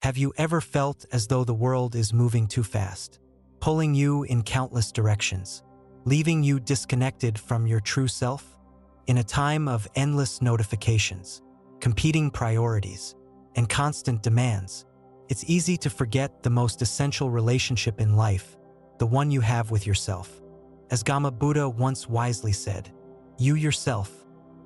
Have you ever felt as though the world is moving too fast, pulling you in countless directions, leaving you disconnected from your true self? In a time of endless notifications, competing priorities, and constant demands, it's easy to forget the most essential relationship in life, the one you have with yourself. As Gautama Buddha once wisely said, "You yourself,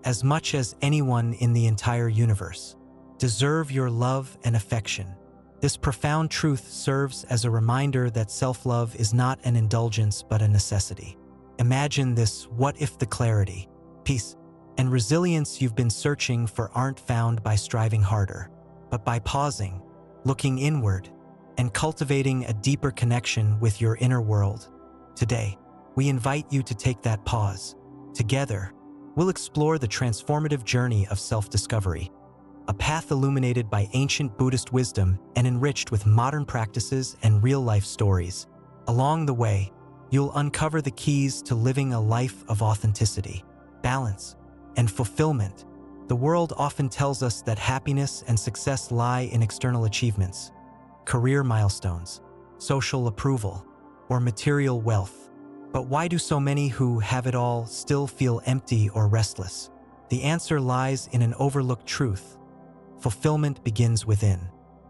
as much as anyone in the entire universe, deserve your love and affection." This profound truth serves as a reminder that self-love is not an indulgence but a necessity. Imagine this what-if: the clarity, peace, and resilience you've been searching for aren't found by striving harder, but by pausing, looking inward, and cultivating a deeper connection with your inner world. Today, we invite you to take that pause. Together, we'll explore the transformative journey of self-discovery, a path illuminated by ancient Buddhist wisdom and enriched with modern practices and real-life stories. Along the way, you'll uncover the keys to living a life of authenticity, balance, and fulfillment. The world often tells us that happiness and success lie in external achievements, career milestones, social approval, or material wealth. But why do so many who have it all still feel empty or restless? The answer lies in an overlooked truth. Fulfillment begins within.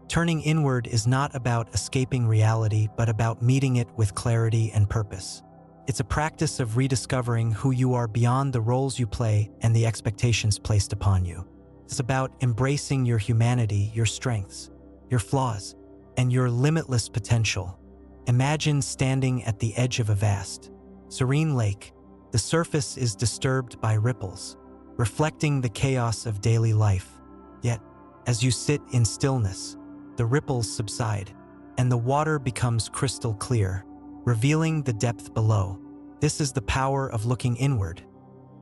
Turning inward is not about escaping reality, but about meeting it with clarity and purpose. It's a practice of rediscovering who you are beyond the roles you play and the expectations placed upon you. It's about embracing your humanity, your strengths, your flaws, and your limitless potential. Imagine standing at the edge of a vast, serene lake. The surface is disturbed by ripples, reflecting the chaos of daily life. Yet, as you sit in stillness, the ripples subside, and the water becomes crystal clear, revealing the depth below. This is the power of looking inward,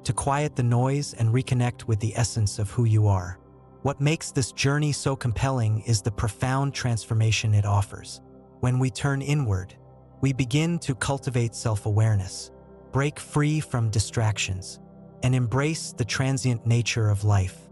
to quiet the noise and reconnect with the essence of who you are. What makes this journey so compelling is the profound transformation it offers. When we turn inward, we begin to cultivate self-awareness, break free from distractions, and embrace the transient nature of life.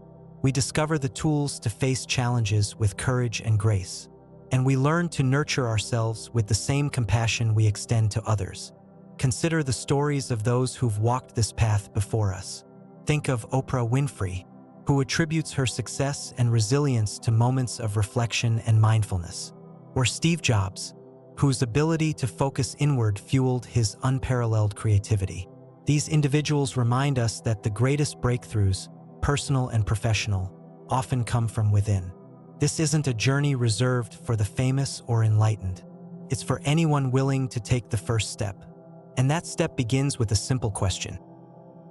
We discover the tools to face challenges with courage and grace, and we learn to nurture ourselves with the same compassion we extend to others. Consider the stories of those who've walked this path before us. Think of Oprah Winfrey, who attributes her success and resilience to moments of reflection and mindfulness, or Steve Jobs, whose ability to focus inward fueled his unparalleled creativity. These individuals remind us that the greatest breakthroughs, personal and professional, often come from within. This isn't a journey reserved for the famous or enlightened. It's for anyone willing to take the first step. And that step begins with a simple question: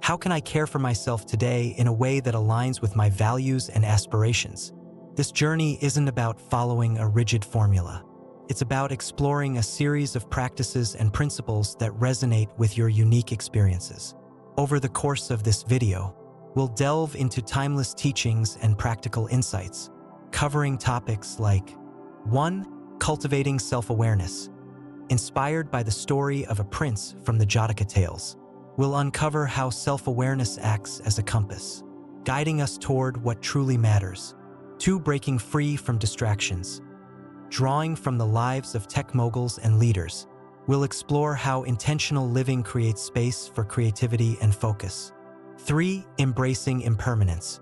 how can I care for myself today in a way that aligns with my values and aspirations? This journey isn't about following a rigid formula. It's about exploring a series of practices and principles that resonate with your unique experiences. Over the course of this video, we'll delve into timeless teachings and practical insights, covering topics like 1. Cultivating self-awareness. Inspired by the story of a prince from the Jataka tales, we'll uncover how self-awareness acts as a compass, guiding us toward what truly matters. 2. Breaking free from distractions. Drawing from the lives of tech moguls and leaders, we'll explore how intentional living creates space for creativity and focus. 3. Embracing impermanence.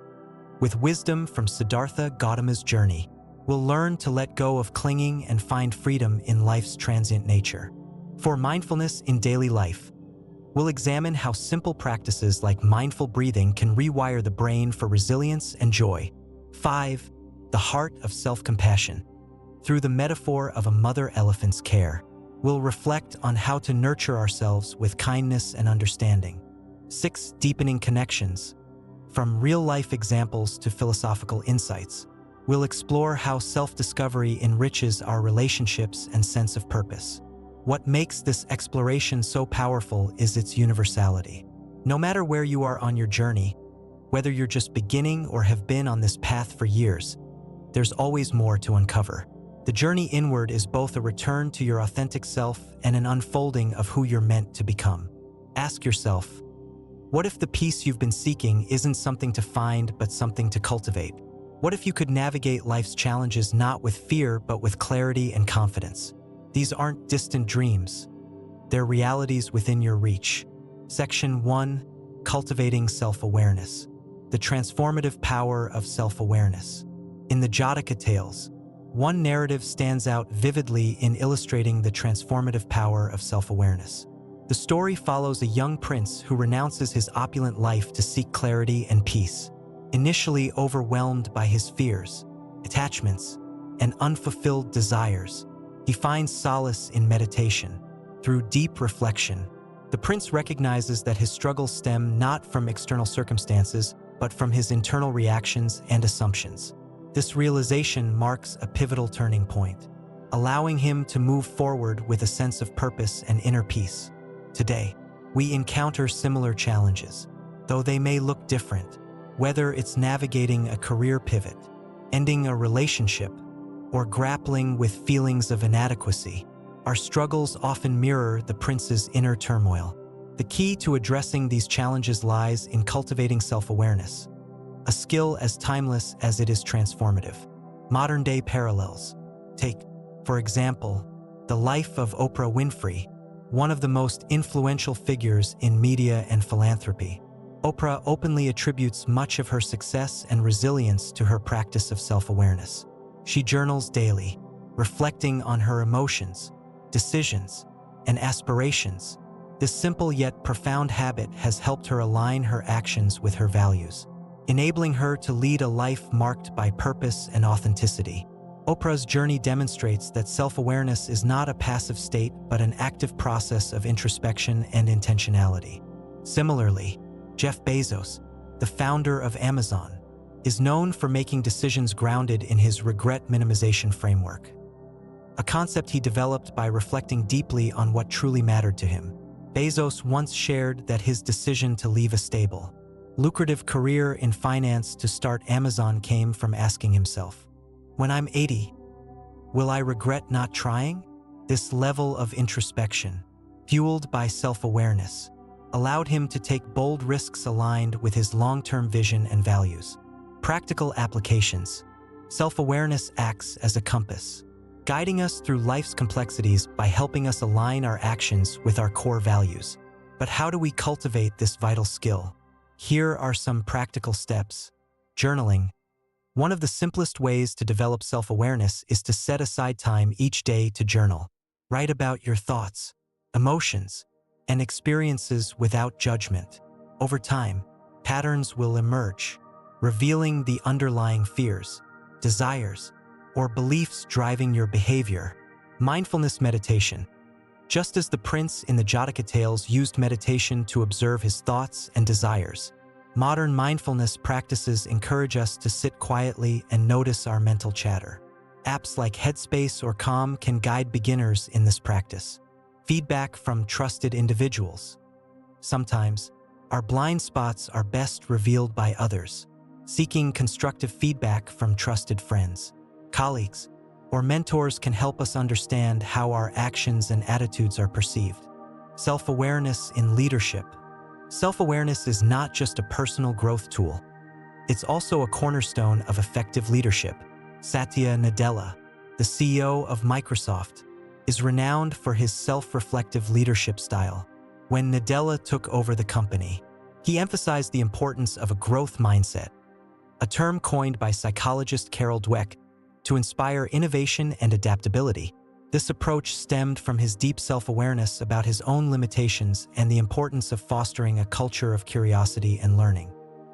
With wisdom from Siddhartha Gautama's journey, we'll learn to let go of clinging and find freedom in life's transient nature. 4. Mindfulness in daily life. We'll examine how simple practices like mindful breathing can rewire the brain for resilience and joy. 5. The heart of self-compassion. Through the metaphor of a mother elephant's care, we'll reflect on how to nurture ourselves with kindness and understanding. 6. Deepening connections. From real-life examples to philosophical insights, we'll explore how self-discovery enriches our relationships and sense of purpose. What makes this exploration so powerful is its universality. No matter where you are on your journey, whether you're just beginning or have been on this path for years, there's always more to uncover. The journey inward is both a return to your authentic self and an unfolding of who you're meant to become. Ask yourself, what if the peace you've been seeking isn't something to find but something to cultivate? What if you could navigate life's challenges not with fear but with clarity and confidence? These aren't distant dreams. They're realities within your reach. Section 1. Cultivating self-awareness. The transformative power of self-awareness. In the Jataka tales, one narrative stands out vividly in illustrating the transformative power of self-awareness. The story follows a young prince who renounces his opulent life to seek clarity and peace. Initially overwhelmed by his fears, attachments, and unfulfilled desires, he finds solace in meditation. Through deep reflection, the prince recognizes that his struggles stem not from external circumstances, but from his internal reactions and assumptions. This realization marks a pivotal turning point, allowing him to move forward with a sense of purpose and inner peace. Today, we encounter similar challenges, though they may look different. Whether it's navigating a career pivot, ending a relationship, or grappling with feelings of inadequacy, our struggles often mirror the prince's inner turmoil. The key to addressing these challenges lies in cultivating self-awareness, a skill as timeless as it is transformative. Modern-day parallels. Take, for example, the life of Oprah Winfrey, one of the most influential figures in media and philanthropy. Oprah openly attributes much of her success and resilience to her practice of self-awareness. She journals daily, reflecting on her emotions, decisions, and aspirations. This simple yet profound habit has helped her align her actions with her values, enabling her to lead a life marked by purpose and authenticity. Oprah's journey demonstrates that self-awareness is not a passive state but an active process of introspection and intentionality. Similarly, Jeff Bezos, the founder of Amazon, is known for making decisions grounded in his regret minimization framework, a concept he developed by reflecting deeply on what truly mattered to him. Bezos once shared that his decision to leave a stable, lucrative career in finance to start Amazon came from asking himself, "When I'm 80, will I regret not trying?" This level of introspection, fueled by self-awareness, allowed him to take bold risks aligned with his long-term vision and values. Practical applications. Self-awareness acts as a compass, guiding us through life's complexities by helping us align our actions with our core values. But how do we cultivate this vital skill? Here are some practical steps. Journaling. One of the simplest ways to develop self-awareness is to set aside time each day to journal. Write about your thoughts, emotions, and experiences without judgment. Over time, patterns will emerge, revealing the underlying fears, desires, or beliefs driving your behavior. Mindfulness meditation. Just as the prince in the Jataka tales used meditation to observe his thoughts and desires, modern mindfulness practices encourage us to sit quietly and notice our mental chatter. Apps like Headspace or Calm can guide beginners in this practice. Feedback from trusted individuals. Sometimes, our blind spots are best revealed by others. Seeking constructive feedback from trusted friends, colleagues, or mentors can help us understand how our actions and attitudes are perceived. Self-awareness in leadership. Self-awareness is not just a personal growth tool. It's also a cornerstone of effective leadership. Satya Nadella, the CEO of Microsoft, is renowned for his self-reflective leadership style. When Nadella took over the company, he emphasized the importance of a growth mindset, a term coined by psychologist Carol Dweck to inspire innovation and adaptability. This approach stemmed from his deep self-awareness about his own limitations and the importance of fostering a culture of curiosity and learning.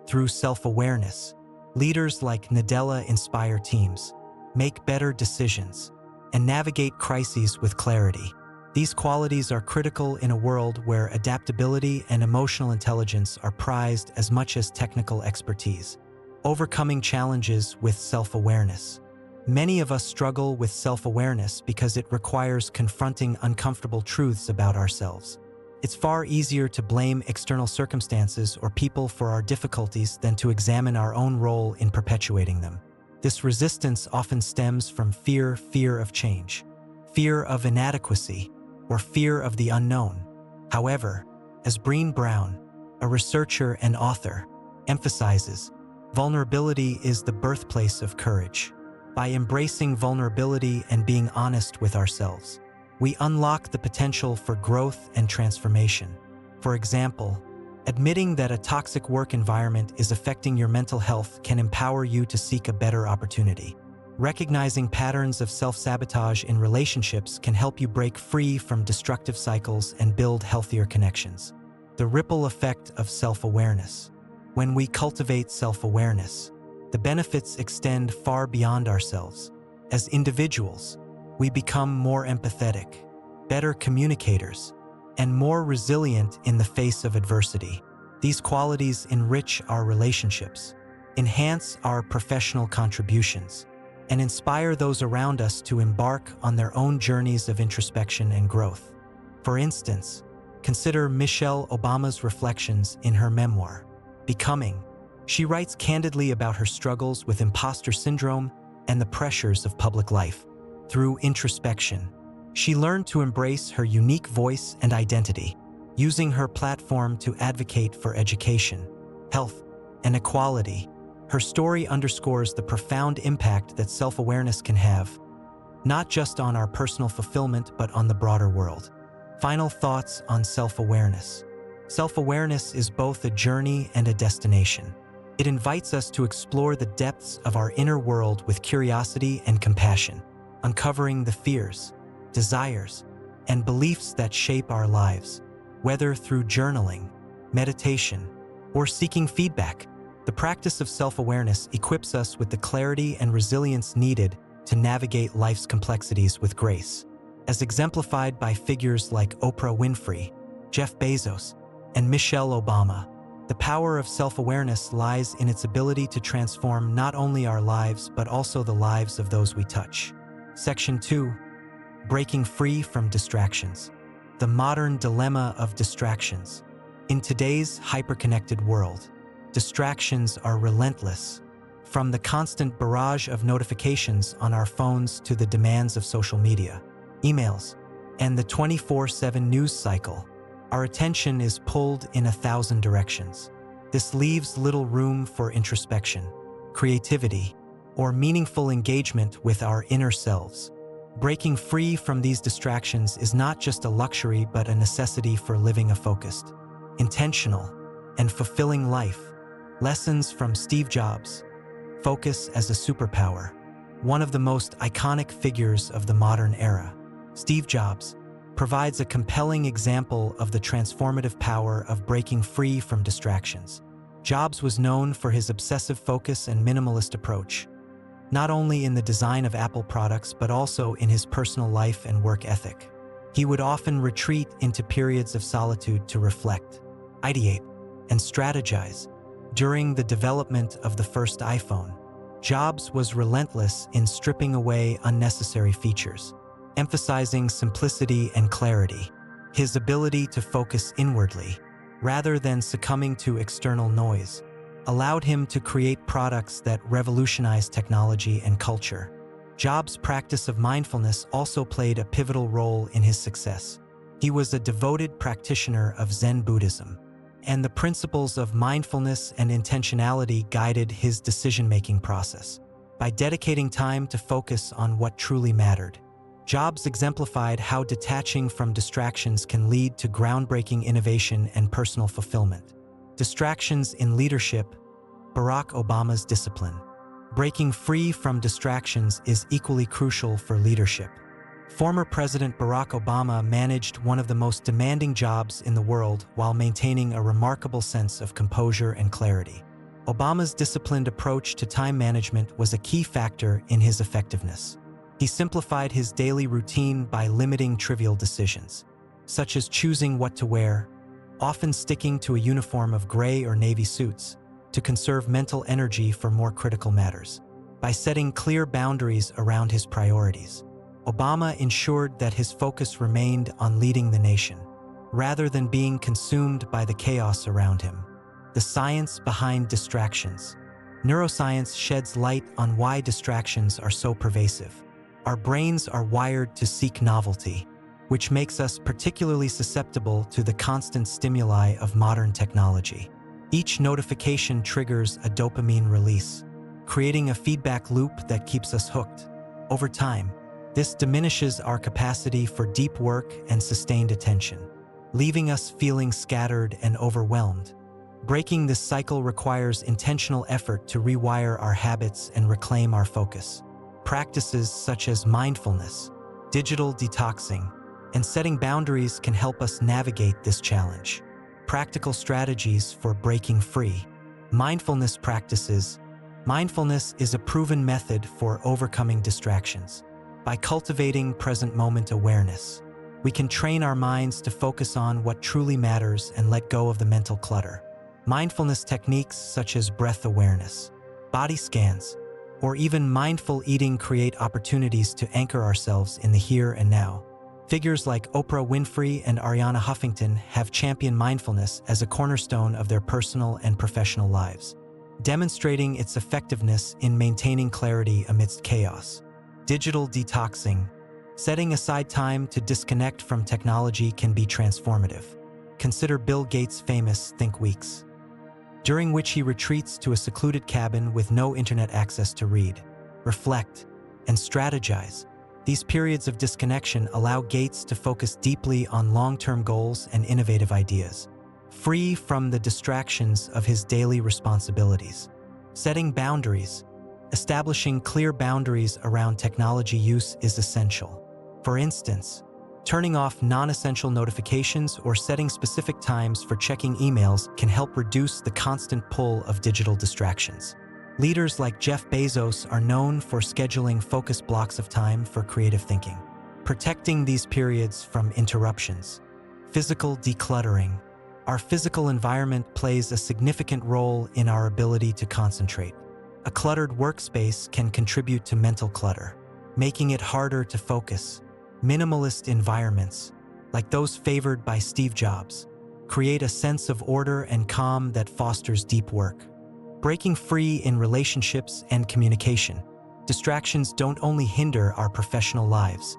Through self-awareness, leaders like Nadella inspire teams, make better decisions, and navigate crises with clarity. These qualities are critical in a world where adaptability and emotional intelligence are prized as much as technical expertise. Overcoming challenges with self-awareness. Many of us struggle with self-awareness because it requires confronting uncomfortable truths about ourselves. It's far easier to blame external circumstances or people for our difficulties than to examine our own role in perpetuating them. This resistance often stems from fear of change, fear of inadequacy, or fear of the unknown. However, as Brené Brown, a researcher and author, emphasizes, Vulnerability is the birthplace of courage. By embracing vulnerability and being honest with ourselves, we unlock the potential for growth and transformation. For example, admitting that a toxic work environment is affecting your mental health can empower you to seek a better opportunity. Recognizing patterns of self-sabotage in relationships can help you break free from destructive cycles and build healthier connections. The ripple effect of self-awareness. When we cultivate self-awareness, the benefits extend far beyond ourselves. As individuals, we become more empathetic, better communicators, and more resilient in the face of adversity. These qualities enrich our relationships, enhance our professional contributions, and inspire those around us to embark on their own journeys of introspection and growth. For instance, consider Michelle Obama's reflections in her memoir, Becoming. She writes candidly about her struggles with imposter syndrome and the pressures of public life. Through introspection, she learned to embrace her unique voice and identity, using her platform to advocate for education, health, and equality. Her story underscores the profound impact that self-awareness can have, not just on our personal fulfillment but on the broader world. Final thoughts on self-awareness. Self-awareness is both a journey and a destination. It invites us to explore the depths of our inner world with curiosity and compassion, uncovering the fears, desires, and beliefs that shape our lives. Whether through journaling, meditation, or seeking feedback, the practice of self-awareness equips us with the clarity and resilience needed to navigate life's complexities with grace. As exemplified by figures like Oprah Winfrey, Jeff Bezos, and Michelle Obama, the power of self-awareness lies in its ability to transform not only our lives but also the lives of those we touch. Section 2. Breaking free from distractions. The modern dilemma of distractions. In today's hyper-connected world, distractions are relentless. From the constant barrage of notifications on our phones to the demands of social media, emails, and the 24/7 news cycle, our attention is pulled in 1,000 directions. This leaves little room for introspection, creativity, or meaningful engagement with our inner selves. Breaking free from these distractions is not just a luxury but a necessity for living a focused, intentional, and fulfilling life. Lessons from Steve Jobs. Focus as a superpower. One of the most iconic figures of the modern era, Steve Jobs, provides a compelling example of the transformative power of breaking free from distractions. Jobs was known for his obsessive focus and minimalist approach, not only in the design of Apple products but also in his personal life and work ethic. He would often retreat into periods of solitude to reflect, ideate, and strategize. During the development of the first iPhone, Jobs was relentless in stripping away unnecessary features, emphasizing simplicity and clarity. His ability to focus inwardly, rather than succumbing to external noise, allowed him to create products that revolutionized technology and culture. Jobs' practice of mindfulness also played a pivotal role in his success. He was a devoted practitioner of Zen Buddhism, and the principles of mindfulness and intentionality guided his decision-making process. By dedicating time to focus on what truly mattered, Jobs exemplified how detaching from distractions can lead to groundbreaking innovation and personal fulfillment. Distractions in leadership. Barack Obama's discipline. Breaking free from distractions is equally crucial for leadership. Former President Barack Obama managed one of the most demanding jobs in the world while maintaining a remarkable sense of composure and clarity. Obama's disciplined approach to time management was a key factor in his effectiveness. He simplified his daily routine by limiting trivial decisions, such as choosing what to wear, often sticking to a uniform of gray or navy suits, to conserve mental energy for more critical matters. By setting clear boundaries around his priorities, Obama ensured that his focus remained on leading the nation, rather than being consumed by the chaos around him. The science behind distractions. Neuroscience sheds light on why distractions are so pervasive. Our brains are wired to seek novelty, which makes us particularly susceptible to the constant stimuli of modern technology. Each notification triggers a dopamine release, creating a feedback loop that keeps us hooked. Over time, this diminishes our capacity for deep work and sustained attention, leaving us feeling scattered and overwhelmed. Breaking this cycle requires intentional effort to rewire our habits and reclaim our focus. Practices such as mindfulness, digital detoxing, and setting boundaries can help us navigate this challenge. Practical strategies for breaking free. Mindfulness practices. Mindfulness is a proven method for overcoming distractions. By cultivating present moment awareness, we can train our minds to focus on what truly matters and let go of the mental clutter. Mindfulness techniques such as breath awareness, body scans, or even mindful eating create opportunities to anchor ourselves in the here and now. Figures like Oprah Winfrey and Ariana Huffington have championed mindfulness as a cornerstone of their personal and professional lives, demonstrating its effectiveness in maintaining clarity amidst chaos. Digital detoxing. Setting aside time to disconnect from technology can be transformative. Consider Bill Gates' famous Think Weeks, during which he retreats to a secluded cabin with no internet access to read, reflect, and strategize. These periods of disconnection allow Gates to focus deeply on long-term goals and innovative ideas, free from the distractions of his daily responsibilities. Setting boundaries. Establishing clear boundaries around technology use is essential. For instance, turning off non-essential notifications or setting specific times for checking emails can help reduce the constant pull of digital distractions. Leaders like Jeff Bezos are known for scheduling focused blocks of time for creative thinking, protecting these periods from interruptions. Physical decluttering. Our physical environment plays a significant role in our ability to concentrate. A cluttered workspace can contribute to mental clutter, making it harder to focus. Minimalist environments, like those favored by Steve Jobs, create a sense of order and calm that fosters deep work. Breaking free in relationships and communication. Distractions don't only hinder our professional lives,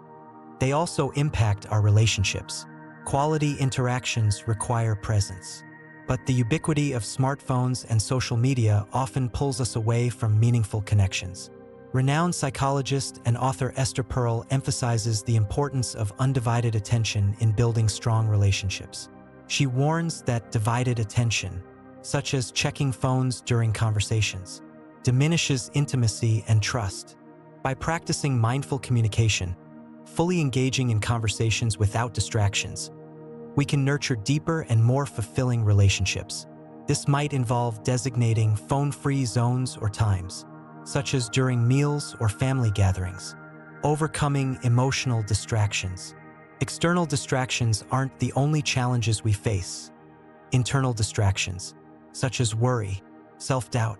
they also impact our relationships. Quality interactions require presence, but the ubiquity of smartphones and social media often pulls us away from meaningful connections. Renowned psychologist and author Esther Perel emphasizes the importance of undivided attention in building strong relationships. She warns that divided attention, such as checking phones during conversations, diminishes intimacy and trust. By practicing mindful communication, fully engaging in conversations without distractions, we can nurture deeper and more fulfilling relationships. This might involve designating phone-free zones or times, such as during meals or family gatherings. Overcoming emotional distractions. External distractions aren't the only challenges we face. Internal distractions, such as worry, self-doubt,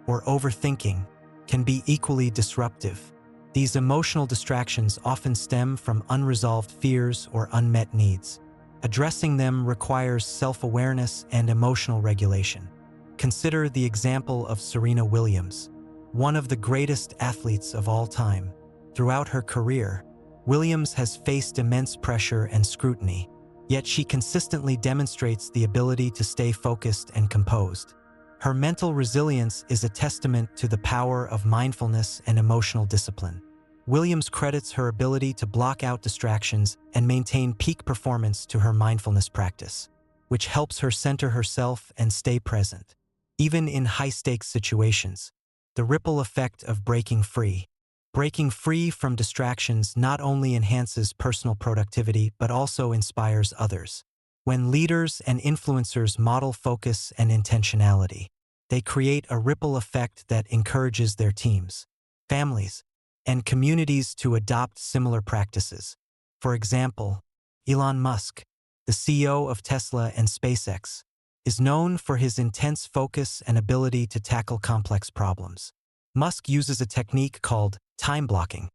or overthinking, can be equally disruptive. These emotional distractions often stem from unresolved fears or unmet needs. Addressing them requires self-awareness and emotional regulation. Consider the example of Serena Williams, one of the greatest athletes of all time. Throughout her career, Williams has faced immense pressure and scrutiny, yet she consistently demonstrates the ability to stay focused and composed. Her mental resilience is a testament to the power of mindfulness and emotional discipline. Williams credits her ability to block out distractions and maintain peak performance to her mindfulness practice, which helps her center herself and stay present, even in high-stakes situations. The ripple effect of breaking free. Breaking free from distractions not only enhances personal productivity but also inspires others. When leaders and influencers model focus and intentionality, they create a ripple effect that encourages their teams, families, and communities to adopt similar practices. For example, Elon Musk, the CEO of Tesla and SpaceX, is known for his intense focus and ability to tackle complex problems. Musk uses a technique called time blocking,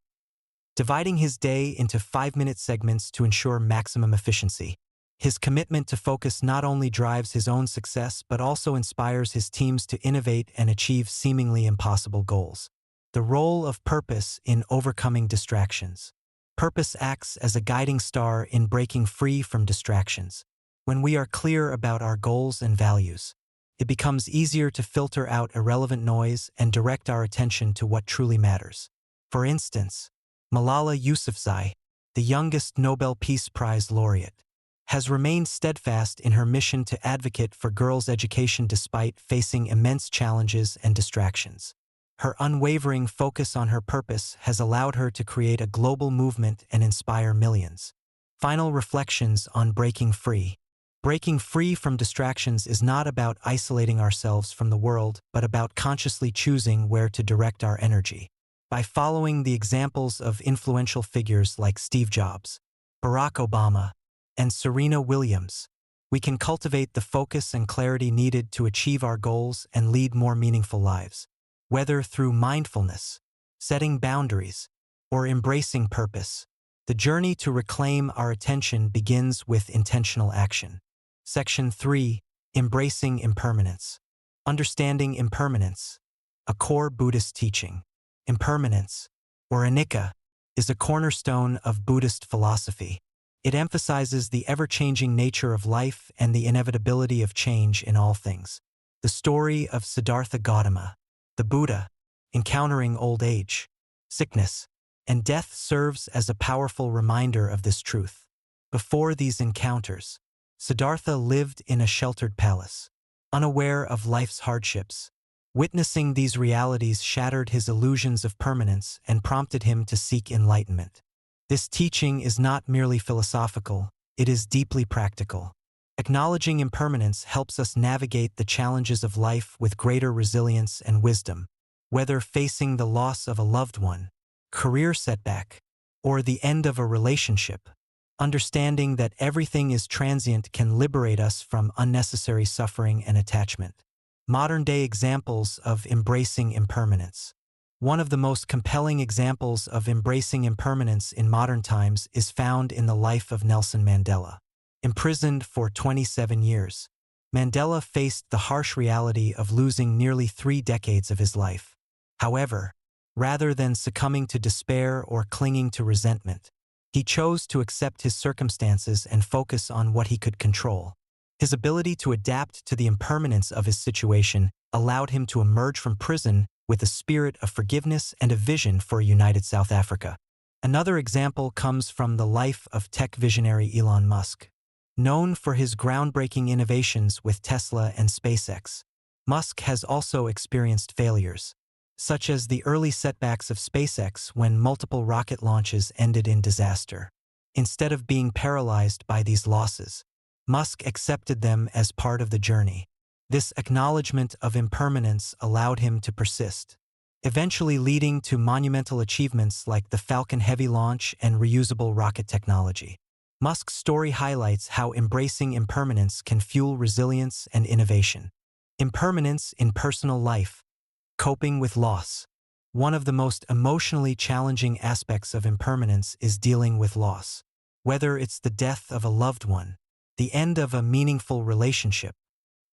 dividing his day into 5-minute segments to ensure maximum efficiency. His commitment to focus not only drives his own success but also inspires his teams to innovate and achieve seemingly impossible goals. The role of purpose in overcoming distractions. Purpose acts as a guiding star in breaking free from distractions. When we are clear about our goals and values, it becomes easier to filter out irrelevant noise and direct our attention to what truly matters. For instance, Malala Yousafzai, the youngest Nobel Peace Prize laureate, has remained steadfast in her mission to advocate for girls' education despite facing immense challenges and distractions. Her unwavering focus on her purpose has allowed her to create a global movement and inspire millions. Final reflections on breaking free. Breaking free from distractions is not about isolating ourselves from the world, but about consciously choosing where to direct our energy. By following the examples of influential figures like Steve Jobs, Barack Obama, and Serena Williams, we can cultivate the focus and clarity needed to achieve our goals and lead more meaningful lives. Whether through mindfulness, setting boundaries, or embracing purpose, the journey to reclaim our attention begins with intentional action. Section 3. Embracing Impermanence. Understanding impermanence, a core Buddhist teaching. Impermanence, or anicca, is a cornerstone of Buddhist philosophy. It emphasizes the ever-changing nature of life and the inevitability of change in all things. The story of Siddhartha Gautama, the Buddha, encountering old age, sickness, and death serves as a powerful reminder of this truth. Before these encounters, Siddhartha lived in a sheltered palace, unaware of life's hardships. Witnessing these realities shattered his illusions of permanence and prompted him to seek enlightenment. This teaching is not merely philosophical, it is deeply practical. Acknowledging impermanence helps us navigate the challenges of life with greater resilience and wisdom. Whether facing the loss of a loved one, career setback, or the end of a relationship, understanding that everything is transient can liberate us from unnecessary suffering and attachment. Modern-day examples of embracing impermanence. One of the most compelling examples of embracing impermanence in modern times is found in the life of Nelson Mandela. Imprisoned for 27 years, Mandela faced the harsh reality of losing nearly 3 decades of his life. However, rather than succumbing to despair or clinging to resentment, he chose to accept his circumstances and focus on what he could control. His ability to adapt to the impermanence of his situation allowed him to emerge from prison with a spirit of forgiveness and a vision for a united South Africa. Another example comes from the life of tech visionary Elon Musk. Known for his groundbreaking innovations with Tesla and SpaceX, Musk has also experienced failures, such as the early setbacks of SpaceX when multiple rocket launches ended in disaster. Instead of being paralyzed by these losses, Musk accepted them as part of the journey. This acknowledgement of impermanence allowed him to persist, eventually leading to monumental achievements like the Falcon Heavy launch and reusable rocket technology. Musk's story highlights how embracing impermanence can fuel resilience and innovation. Impermanence in personal life. Coping with loss. One of the most emotionally challenging aspects of impermanence is dealing with loss. Whether it's the death of a loved one, the end of a meaningful relationship,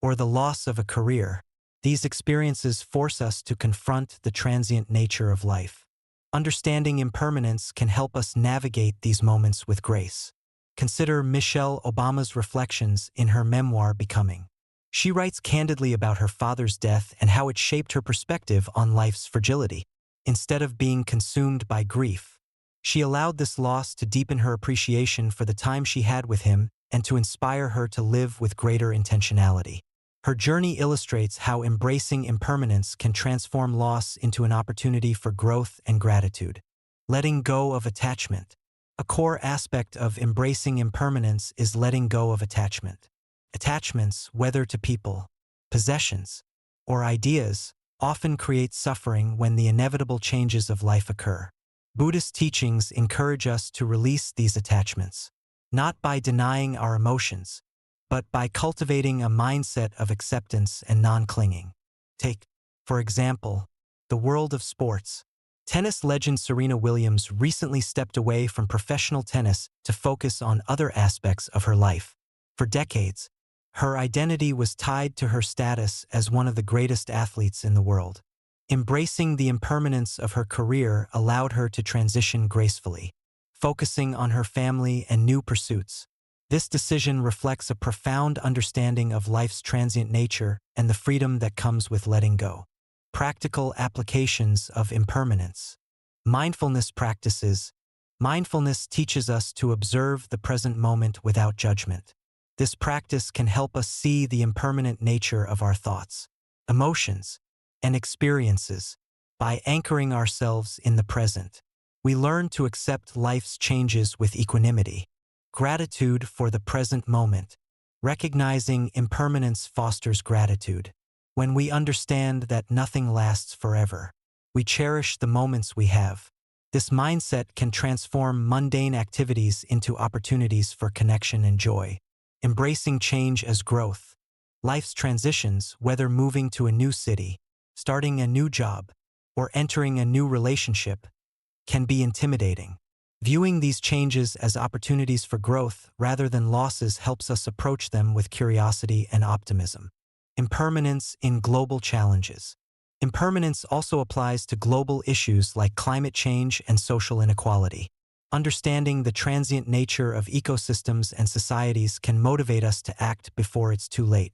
or the loss of a career, these experiences force us to confront the transient nature of life. Understanding impermanence can help us navigate these moments with grace. Consider Michelle Obama's reflections in her memoir Becoming. She writes candidly about her father's death and how it shaped her perspective on life's fragility. Instead of being consumed by grief, she allowed this loss to deepen her appreciation for the time she had with him and to inspire her to live with greater intentionality. Her journey illustrates how embracing impermanence can transform loss into an opportunity for growth and gratitude. Letting go of attachment. A core aspect of embracing impermanence is letting go of attachment. Attachments, whether to people, possessions, or ideas, often create suffering when the inevitable changes of life occur. Buddhist teachings encourage us to release these attachments, not by denying our emotions, but by cultivating a mindset of acceptance and non-clinging. Take, for example, the world of sports. Tennis legend Serena Williams recently stepped away from professional tennis to focus on other aspects of her life. For decades, her identity was tied to her status as one of the greatest athletes in the world. Embracing the impermanence of her career allowed her to transition gracefully, focusing on her family and new pursuits. This decision reflects a profound understanding of life's transient nature and the freedom that comes with letting go. Practical applications of impermanence. Mindfulness practices. Mindfulness teaches us to observe the present moment without judgment. This practice can help us see the impermanent nature of our thoughts, emotions, and experiences. By anchoring ourselves in the present, we learn to accept life's changes with equanimity. Gratitude for the present moment. Recognizing impermanence fosters gratitude. When we understand that nothing lasts forever, we cherish the moments we have. This mindset can transform mundane activities into opportunities for connection and joy. Embracing change as growth. Life's transitions, whether moving to a new city, starting a new job, or entering a new relationship, can be intimidating. Viewing these changes as opportunities for growth rather than losses helps us approach them with curiosity and optimism. Impermanence in global challenges. Impermanence also applies to global issues like climate change and social inequality. Understanding the transient nature of ecosystems and societies can motivate us to act before it's too late.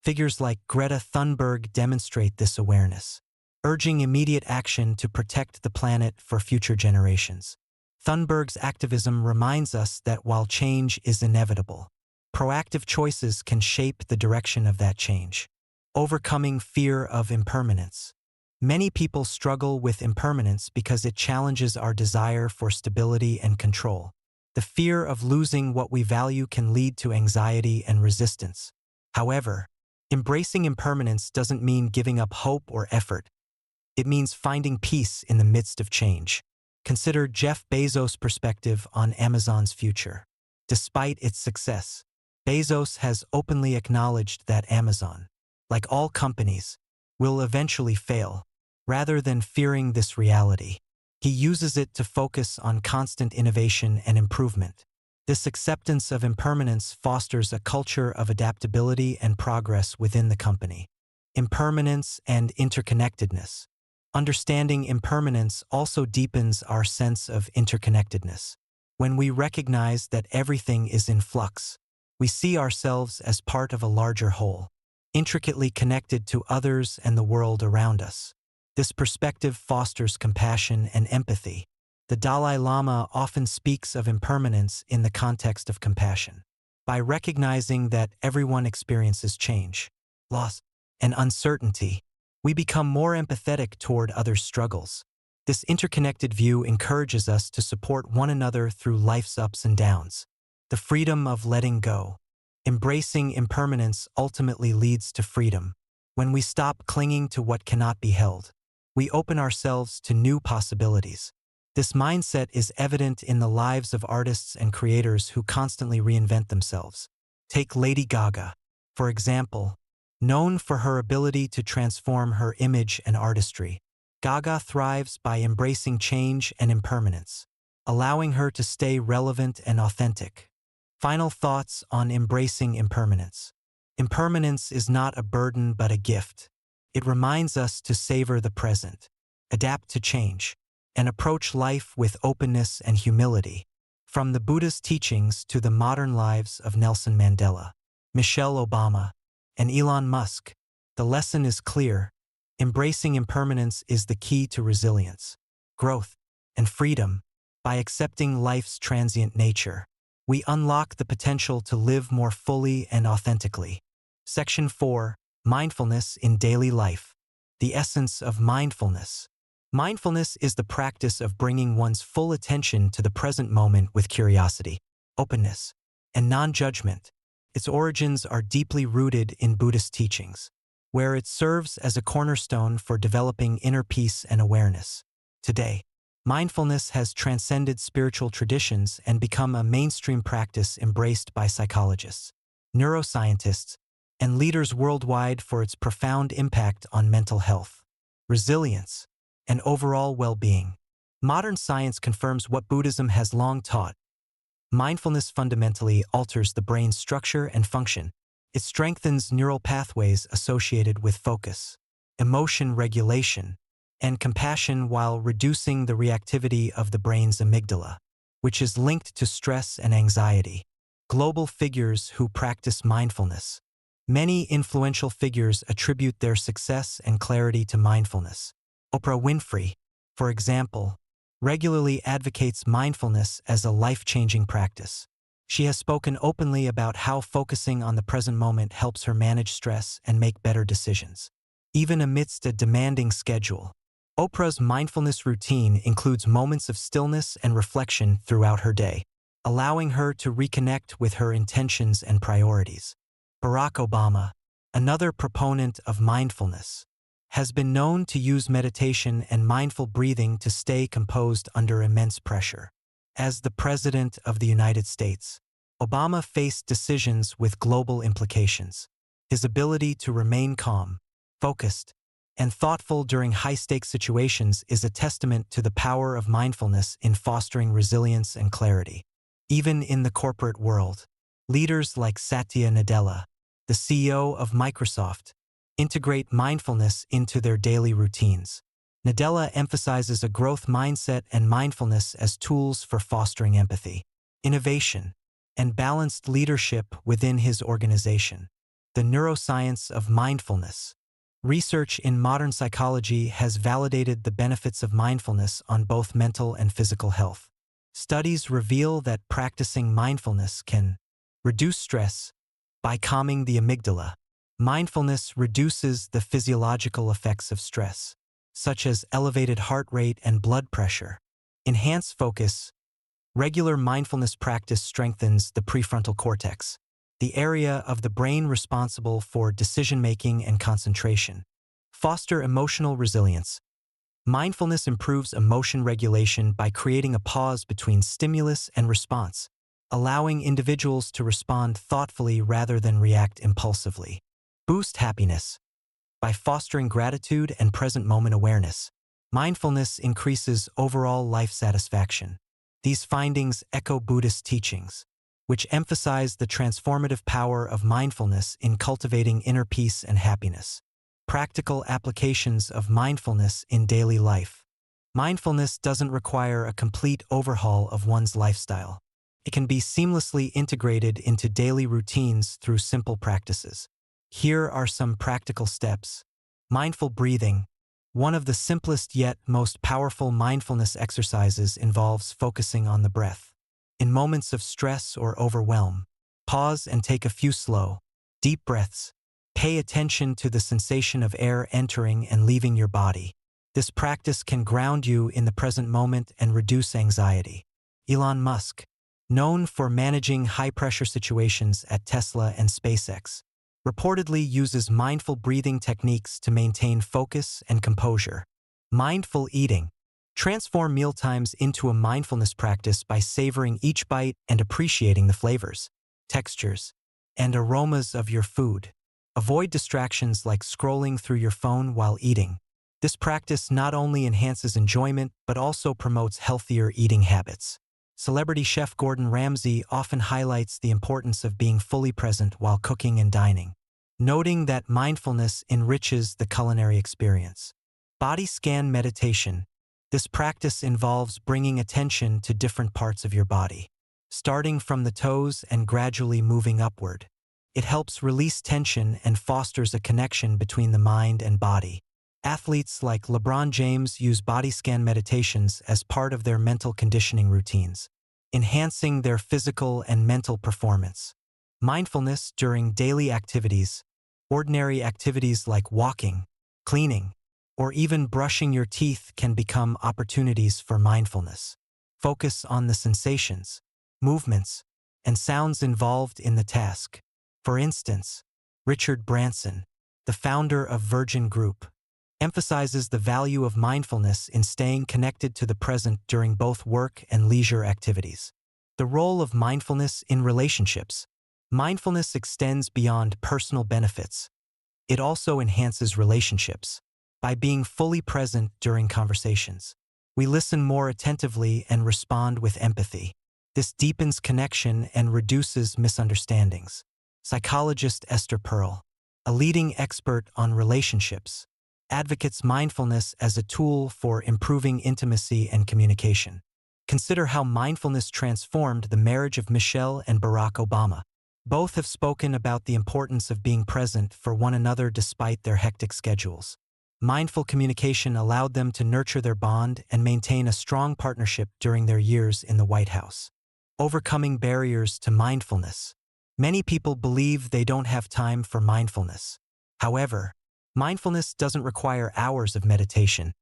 Figures like Greta Thunberg demonstrate this awareness, urging immediate action to protect the planet for future generations. Thunberg's activism reminds us that while change is inevitable, proactive choices can shape the direction of that change. Overcoming fear of impermanence. Many people struggle with impermanence because it challenges our desire for stability and control. The fear of losing what we value can lead to anxiety and resistance. However, embracing impermanence doesn't mean giving up hope or effort. It means finding peace in the midst of change. Consider Jeff Bezos' perspective on Amazon's future. Despite its success, Bezos has openly acknowledged that Amazon, like all companies, will eventually fail. Rather than fearing this reality, he uses it to focus on constant innovation and improvement. This acceptance of impermanence fosters a culture of adaptability and progress within the company. Impermanence and interconnectedness. Understanding impermanence also deepens our sense of interconnectedness. When we recognize that everything is in flux, we see ourselves as part of a larger whole, intricately connected to others and the world around us. This perspective fosters compassion and empathy. The Dalai Lama often speaks of impermanence in the context of compassion. By recognizing that everyone experiences change, loss, and uncertainty, we become more empathetic toward others' struggles. This interconnected view encourages us to support one another through life's ups and downs. The freedom of letting go. Embracing impermanence ultimately leads to freedom. When we stop clinging to what cannot be held, we open ourselves to new possibilities. This mindset is evident in the lives of artists and creators who constantly reinvent themselves. Take Lady Gaga, for example. Known for her ability to transform her image and artistry, Gaga thrives by embracing change and impermanence, allowing her to stay relevant and authentic. Final thoughts on embracing impermanence. Impermanence is not a burden but a gift. It reminds us to savor the present, adapt to change, and approach life with openness and humility. From the Buddhist teachings to the modern lives of Nelson Mandela, Michelle Obama, and Elon Musk, the lesson is clear. Embracing impermanence is the key to resilience, growth, and freedom. By accepting life's transient nature, we unlock the potential to live more fully and authentically. Section 4. Mindfulness in Daily Life. The essence of mindfulness. Mindfulness is the practice of bringing one's full attention to the present moment with curiosity, openness, and non-judgment. Its origins are deeply rooted in Buddhist teachings, where it serves as a cornerstone for developing inner peace and awareness. Today, mindfulness has transcended spiritual traditions and become a mainstream practice embraced by psychologists, neuroscientists, and leaders worldwide for its profound impact on mental health, resilience, and overall well-being. Modern science confirms what Buddhism has long taught. Mindfulness fundamentally alters the brain's structure and function. It strengthens neural pathways associated with focus, emotion regulation, and compassion while reducing the reactivity of the brain's amygdala, which is linked to stress and anxiety. Global figures who practice mindfulness. Many influential figures attribute their success and clarity to mindfulness. Oprah Winfrey, for example, regularly advocates mindfulness as a life-changing practice. She has spoken openly about how focusing on the present moment helps her manage stress and make better decisions. Even amidst a demanding schedule, Oprah's mindfulness routine includes moments of stillness and reflection throughout her day, allowing her to reconnect with her intentions and priorities. Barack Obama, another proponent of mindfulness, has been known to use meditation and mindful breathing to stay composed under immense pressure. As the President of the United States, Obama faced decisions with global implications. His ability to remain calm, focused, and thoughtful during high-stakes situations is a testament to the power of mindfulness in fostering resilience and clarity. Even in the corporate world, leaders like Satya Nadella, the CEO of Microsoft, integrate mindfulness into their daily routines. Nadella emphasizes a growth mindset and mindfulness as tools for fostering empathy, innovation, and balanced leadership within his organization. The neuroscience of mindfulness. Research in modern psychology has validated the benefits of mindfulness on both mental and physical health. Studies reveal that practicing mindfulness can reduce stress by calming the amygdala. Mindfulness reduces the physiological effects of stress, such as elevated heart rate and blood pressure. Enhance focus. Regular mindfulness practice strengthens the prefrontal cortex, the area of the brain responsible for decision-making and concentration. Foster emotional resilience. Mindfulness improves emotion regulation by creating a pause between stimulus and response, allowing individuals to respond thoughtfully rather than react impulsively. Boost happiness. By fostering gratitude and present moment awareness, mindfulness increases overall life satisfaction. These findings echo Buddhist teachings, which emphasize the transformative power of mindfulness in cultivating inner peace and happiness. Practical applications of mindfulness in daily life. Mindfulness doesn't require a complete overhaul of one's lifestyle. It can be seamlessly integrated into daily routines through simple practices. Here are some practical steps. Mindful breathing. One of the simplest yet most powerful mindfulness exercises involves focusing on the breath. In moments of stress or overwhelm, pause and take a few slow, deep breaths. Pay attention to the sensation of air entering and leaving your body. This practice can ground you in the present moment and reduce anxiety. Elon Musk, known for managing high-pressure situations at Tesla and SpaceX, reportedly uses mindful breathing techniques to maintain focus and composure. Mindful eating. Transform mealtimes into a mindfulness practice by savoring each bite and appreciating the flavors, textures, and aromas of your food. Avoid distractions like scrolling through your phone while eating. This practice not only enhances enjoyment but also promotes healthier eating habits. Celebrity chef Gordon Ramsay often highlights the importance of being fully present while cooking and dining, noting that mindfulness enriches the culinary experience. Body scan meditation. This practice involves bringing attention to different parts of your body, starting from the toes and gradually moving upward. It helps release tension and fosters a connection between the mind and body. Athletes like LeBron James use body scan meditations as part of their mental conditioning routines, enhancing their physical and mental performance. Mindfulness during daily activities. Ordinary activities like walking, cleaning, or even brushing your teeth can become opportunities for mindfulness. Focus on the sensations, movements, and sounds involved in the task. For instance, Richard Branson, the founder of Virgin Group, emphasizes the value of mindfulness in staying connected to the present during both work and leisure activities. The role of mindfulness in relationships. Mindfulness extends beyond personal benefits. It also enhances relationships. By being fully present during conversations, we listen more attentively and respond with empathy. This deepens connection and reduces misunderstandings. Psychologist Esther Perel, a leading expert on relationships, advocates mindfulness as a tool for improving intimacy and communication. Consider how mindfulness transformed the marriage of Michelle and Barack Obama. Both have spoken about the importance of being present for one another despite their hectic schedules. Mindful communication allowed them to nurture their bond and maintain a strong partnership during their years in the White House. Overcoming barriers to mindfulness. Many people believe they don't have time for mindfulness. However, mindfulness doesn't require hours of meditation.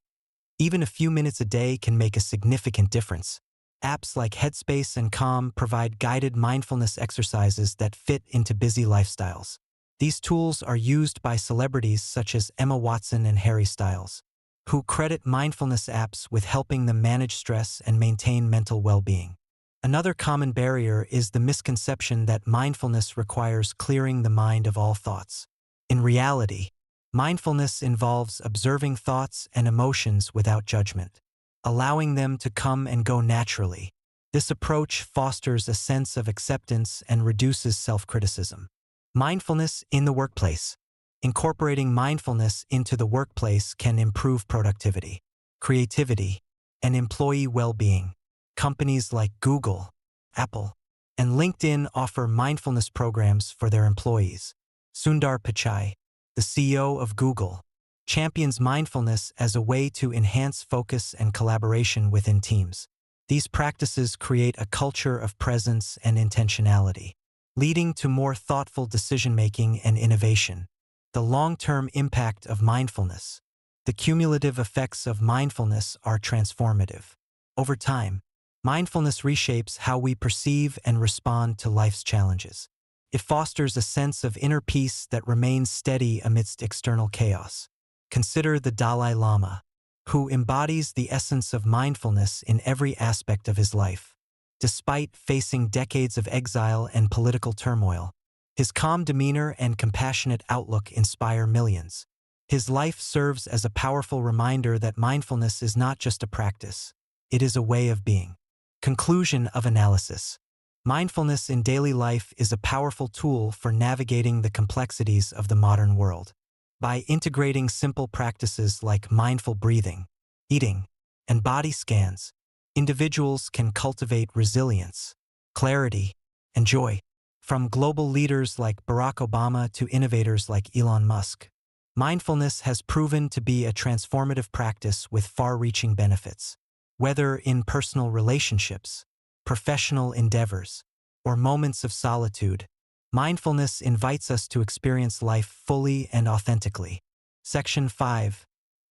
Even a few minutes a day can make a significant difference. Apps like Headspace and Calm provide guided mindfulness exercises that fit into busy lifestyles. These tools are used by celebrities such as Emma Watson and Harry Styles, who credit mindfulness apps with helping them manage stress and maintain mental well-being. Another common barrier is the misconception that mindfulness requires clearing the mind of all thoughts. In reality, mindfulness involves observing thoughts and emotions without judgment, allowing them to come and go naturally. This approach fosters a sense of acceptance and reduces self-criticism. Mindfulness in the workplace. Incorporating mindfulness into the workplace can improve productivity, creativity, and employee well-being. Companies like Google, Apple, and LinkedIn offer mindfulness programs for their employees. Sundar Pichai, the CEO of Google, champions mindfulness as a way to enhance focus and collaboration within teams. These practices create a culture of presence and intentionality, leading to more thoughtful decision-making and innovation. The long-term impact of mindfulness. The cumulative effects of mindfulness are transformative. Over time, mindfulness reshapes how we perceive and respond to life's challenges. It fosters a sense of inner peace that remains steady amidst external chaos. Consider the Dalai Lama, who embodies the essence of mindfulness in every aspect of his life. Despite facing decades of exile and political turmoil, his calm demeanor and compassionate outlook inspire millions. His life serves as a powerful reminder that mindfulness is not just a practice, it is a way of being. Conclusion of analysis. Mindfulness in daily life is a powerful tool for navigating the complexities of the modern world. By integrating simple practices like mindful breathing, eating, and body scans, individuals can cultivate resilience, clarity, and joy. From global leaders like Barack Obama to innovators like Elon Musk, mindfulness has proven to be a transformative practice with far-reaching benefits. Whether in personal relationships, professional endeavors, or moments of solitude, mindfulness invites us to experience life fully and authentically. Section 5.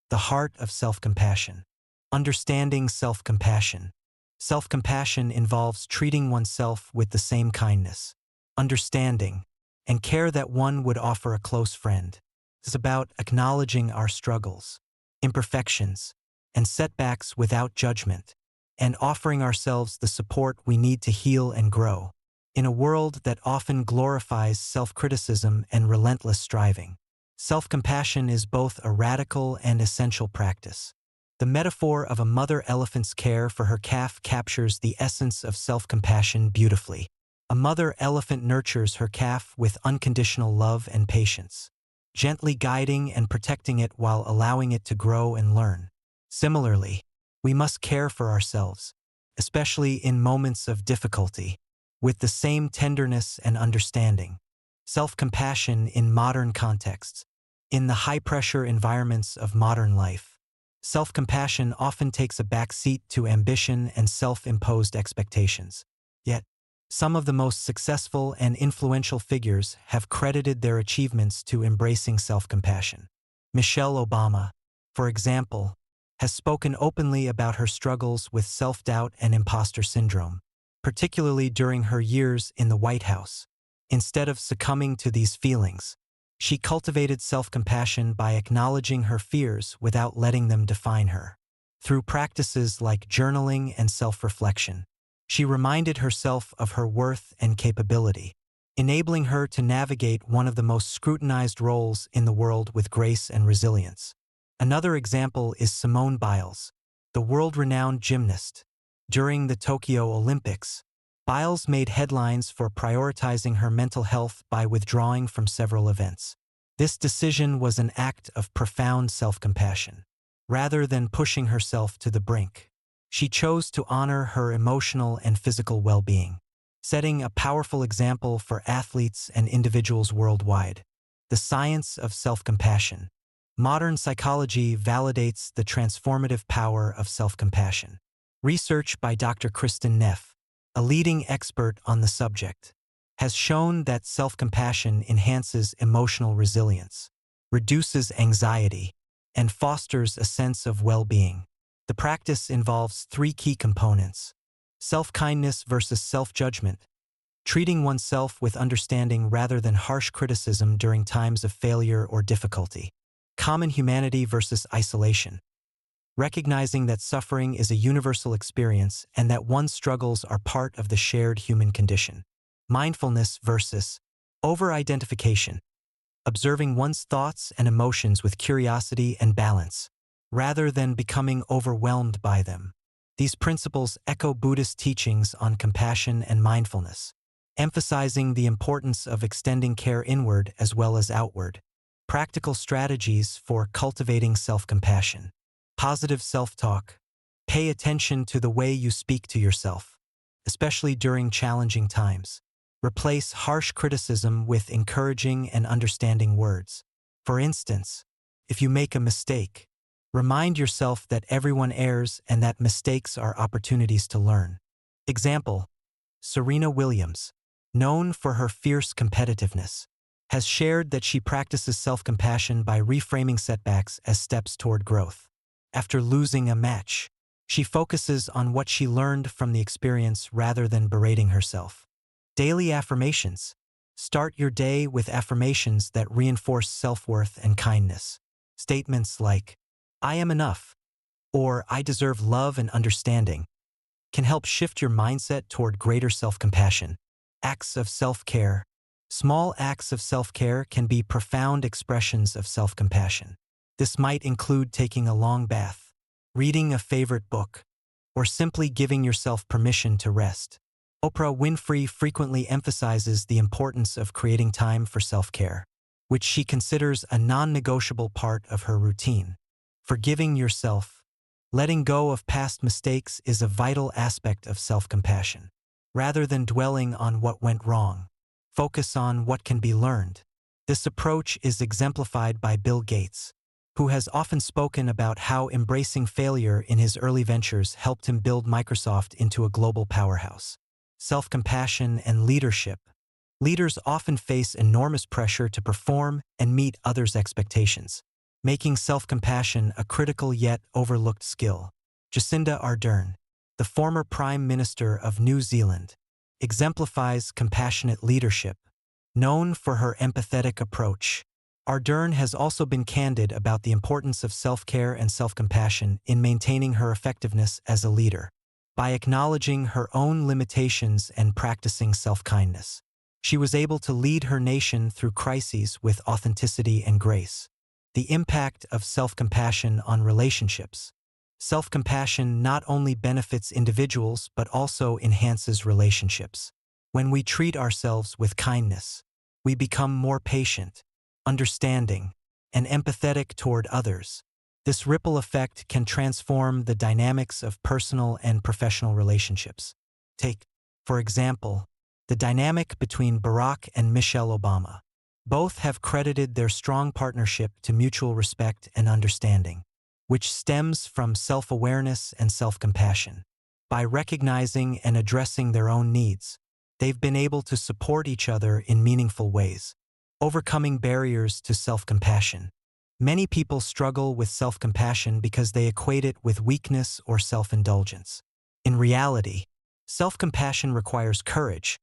The Heart of Self-Compassion. Understanding self-compassion. Self-compassion involves treating oneself with the same kindness, understanding, and care that one would offer a close friend. It's about acknowledging our struggles, imperfections, and setbacks without judgment, and offering ourselves the support we need to heal and grow. In a world that often glorifies self-criticism and relentless striving, self-compassion is both a radical and essential practice. The metaphor of a mother elephant's care for her calf captures the essence of self-compassion beautifully. A mother elephant nurtures her calf with unconditional love and patience, gently guiding and protecting it while allowing it to grow and learn. Similarly, we must care for ourselves, especially in moments of difficulty, with the same tenderness and understanding. Self-compassion in modern contexts. In the high-pressure environments of modern life, self-compassion often takes a backseat to ambition and self-imposed expectations. Yet, some of the most successful and influential figures have credited their achievements to embracing self-compassion. Michelle Obama, for example, has spoken openly about her struggles with self-doubt and imposter syndrome, particularly during her years in the White House. Instead of succumbing to these feelings, she cultivated self-compassion by acknowledging her fears without letting them define her. Through practices like journaling and self-reflection, she reminded herself of her worth and capability, enabling her to navigate one of the most scrutinized roles in the world with grace and resilience. Another example is Simone Biles, the world-renowned gymnast. During the Tokyo Olympics, Biles made headlines for prioritizing her mental health by withdrawing from several events. This decision was an act of profound self-compassion. Rather than pushing herself to the brink, She chose to honor her emotional and physical well-being, setting a powerful example for athletes and individuals worldwide. The science of self-compassion. Modern psychology validates the transformative power of self-compassion. Research by Dr. Kristen Neff, a leading expert on the subject, has shown that self-compassion enhances emotional resilience, reduces anxiety, and fosters a sense of well-being. The practice involves three key components: self-kindness versus self-judgment, treating oneself with understanding rather than harsh criticism during times of failure or difficulty; common humanity versus isolation, recognizing that suffering is a universal experience and that one's struggles are part of the shared human condition; mindfulness versus over-identification, observing one's thoughts and emotions with curiosity and balance, rather than becoming overwhelmed by them. These principles echo Buddhist teachings on compassion and mindfulness, emphasizing the importance of extending care inward as well as outward. Practical strategies for cultivating self-compassion. Positive self-talk. Pay attention to the way you speak to yourself, especially during challenging times. Replace harsh criticism with encouraging and understanding words. For instance, if you make a mistake, remind yourself that everyone errs and that mistakes are opportunities to learn. Example: Serena Williams, known for her fierce competitiveness, has shared that she practices self-compassion by reframing setbacks as steps toward growth. After losing a match, she focuses on what she learned from the experience rather than berating herself. Daily affirmations. Start your day with affirmations that reinforce self-worth and kindness. Statements like, "I am enough," or "I deserve love and understanding," can help shift your mindset toward greater self-compassion. Acts of self-care. Small acts of self-care can be profound expressions of self-compassion. This might include taking a long bath, reading a favorite book, or simply giving yourself permission to rest. Oprah Winfrey frequently emphasizes the importance of creating time for self-care, which she considers a non-negotiable part of her routine. Forgiving yourself. Letting go of past mistakes is a vital aspect of self-compassion. Rather than dwelling on what went wrong, focus on what can be learned. This approach is exemplified by Bill Gates, who has often spoken about how embracing failure in his early ventures helped him build Microsoft into a global powerhouse. Self-compassion and leadership. Leaders often face enormous pressure to perform and meet others' expectations, making self-compassion a critical yet overlooked skill. Jacinda Ardern, the former Prime Minister of New Zealand, exemplifies compassionate leadership. Known for her empathetic approach, Ardern has also been candid about the importance of self-care and self-compassion in maintaining her effectiveness as a leader. By acknowledging her own limitations and practicing self-kindness, she was able to lead her nation through crises with authenticity and grace. The impact of self-compassion on relationships. Self-compassion not only benefits individuals but also enhances relationships. When we treat ourselves with kindness, we become more patient, understanding, and empathetic toward others. This ripple effect can transform the dynamics of personal and professional relationships. Take, for example, the dynamic between Barack and Michelle Obama. Both have credited their strong partnership to mutual respect and understanding, which stems from self-awareness and self-compassion. By recognizing and addressing their own needs, they've been able to support each other in meaningful ways, overcoming barriers to self-compassion. Many people struggle with self-compassion because they equate it with weakness or self-indulgence. In reality, self-compassion requires courage.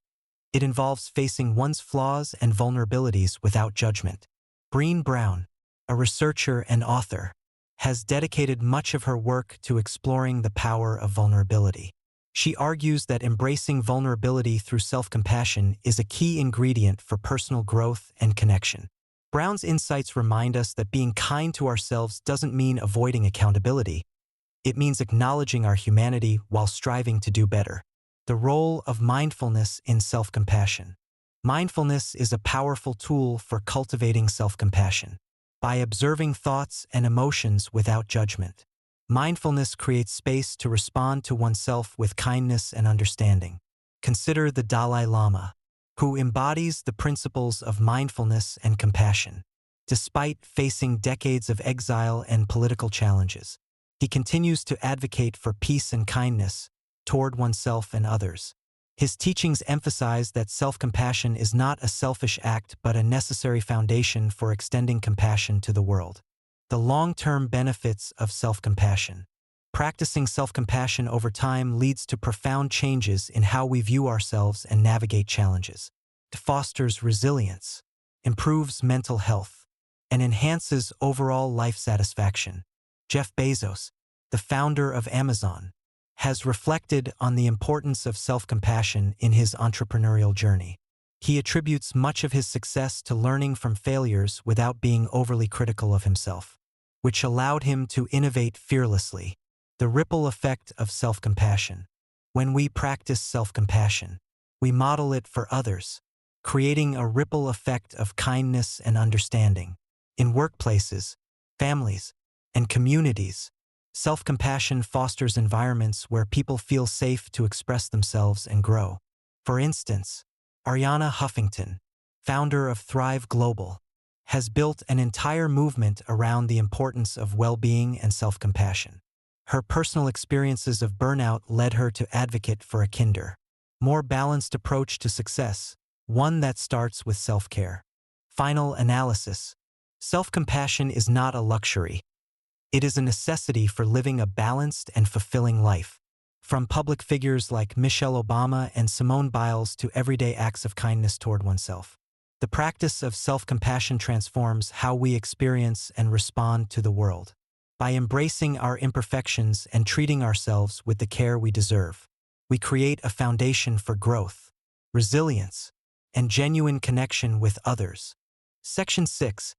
It involves facing one's flaws and vulnerabilities without judgment. Brené Brown, a researcher and author, has dedicated much of her work to exploring the power of vulnerability. She argues that embracing vulnerability through self-compassion is a key ingredient for personal growth and connection. Brown's insights remind us that being kind to ourselves doesn't mean avoiding accountability. It means acknowledging our humanity while striving to do better. The role of mindfulness in self-compassion. Mindfulness is a powerful tool for cultivating self-compassion. By observing thoughts and emotions without judgment, Mindfulness creates space to respond to oneself with kindness and understanding. Consider the Dalai Lama, who embodies the principles of mindfulness and compassion. Despite facing decades of exile and political challenges, he continues to advocate for peace and kindness toward oneself and others. His teachings emphasize that self-compassion is not a selfish act but a necessary foundation for extending compassion to the world. The long-term benefits of self-compassion. Practicing self-compassion over time leads to profound changes in how we view ourselves and navigate challenges. It fosters resilience, improves mental health, and enhances overall life satisfaction. Jeff Bezos, the founder of Amazon, has reflected on the importance of self-compassion in his entrepreneurial journey. He attributes much of his success to learning from failures without being overly critical of himself, which allowed him to innovate fearlessly. The ripple effect of self-compassion. When we practice self-compassion, we model it for others, creating a ripple effect of kindness and understanding. In workplaces, families, and communities, self-compassion fosters environments where people feel safe to express themselves and grow. For instance, Ariana Huffington, founder of Thrive Global, has built an entire movement around the importance of well-being and self-compassion. Her personal experiences of burnout led her to advocate for a kinder, more balanced approach to success, one that starts with self-care. Final analysis. Self-compassion is not a luxury. It is a necessity for living a balanced and fulfilling life. From public figures like Michelle Obama and Simone Biles to everyday acts of kindness toward oneself. The practice of self-compassion transforms how we experience and respond to the world. By embracing our imperfections and treating ourselves with the care we deserve, we create a foundation for growth, resilience, and genuine connection with others. Section 6.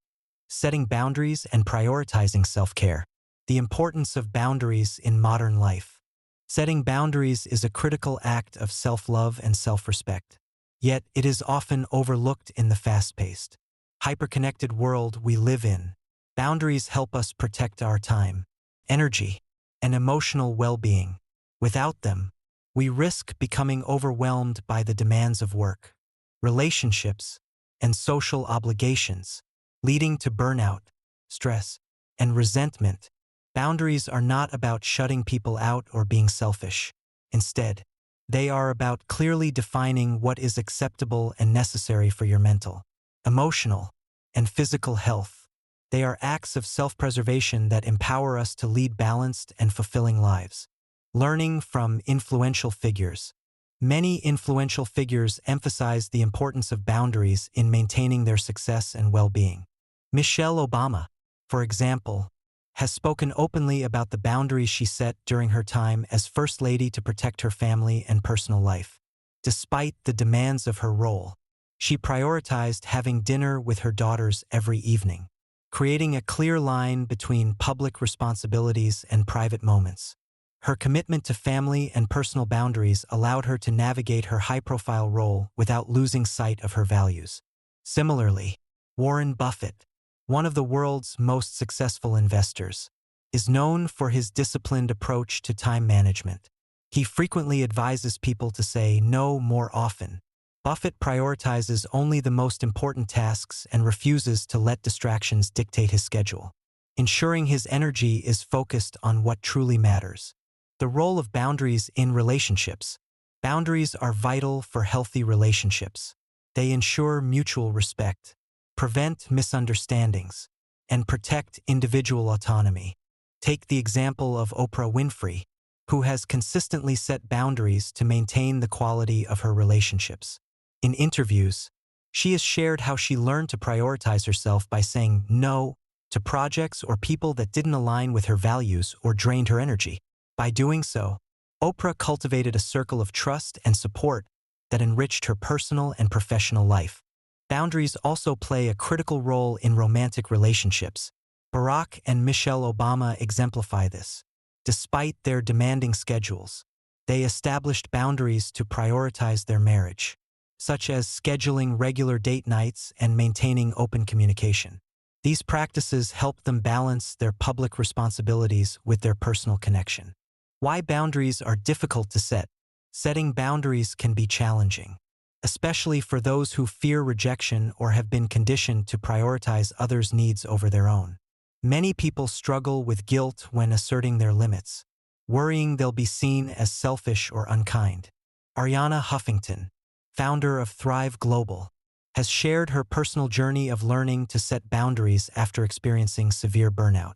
Setting boundaries and prioritizing self-care. The importance of boundaries in modern life. Setting boundaries is a critical act of self-love and self-respect. Yet it is often overlooked in the fast-paced, hyper-connected world we live in. Boundaries help us protect our time, energy, and emotional well-being. Without them, we risk becoming overwhelmed by the demands of work, relationships, and social obligations, leading to burnout, stress, and resentment. Boundaries are not about shutting people out or being selfish. Instead, they are about clearly defining what is acceptable and necessary for your mental, emotional, and physical health. They are acts of self-preservation that empower us to lead balanced and fulfilling lives. Learning from influential figures. Many influential figures emphasize the importance of boundaries in maintaining their success and well-being. Michelle Obama, for example, has spoken openly about the boundaries she set during her time as First Lady to protect her family and personal life. Despite the demands of her role, she prioritized having dinner with her daughters every evening, creating a clear line between public responsibilities and private moments. Her commitment to family and personal boundaries allowed her to navigate her high-profile role without losing sight of her values. Similarly, Warren Buffett, one of the world's most successful investors, is known for his disciplined approach to time management. He frequently advises people to say no more often. Buffett prioritizes only the most important tasks and refuses to let distractions dictate his schedule, ensuring his energy is focused on what truly matters. The role of boundaries in relationships. Boundaries are vital for healthy relationships. They ensure mutual respect, prevent misunderstandings, and protect individual autonomy. Take the example of Oprah Winfrey, who has consistently set boundaries to maintain the quality of her relationships. In interviews, she has shared how she learned to prioritize herself by saying no to projects or people that didn't align with her values or drained her energy. By doing so, Oprah cultivated a circle of trust and support that enriched her personal and professional life. Boundaries also play a critical role in romantic relationships. Barack and Michelle Obama exemplify this. Despite their demanding schedules, they established boundaries to prioritize their marriage, such as scheduling regular date nights and maintaining open communication. These practices help them balance their public responsibilities with their personal connection. Why boundaries are difficult to set. Setting boundaries can be challenging, especially for those who fear rejection or have been conditioned to prioritize others' needs over their own. Many people struggle with guilt when asserting their limits, worrying they'll be seen as selfish or unkind. Ariana Huffington, founder of Thrive Global, has shared her personal journey of learning to set boundaries after experiencing severe burnout.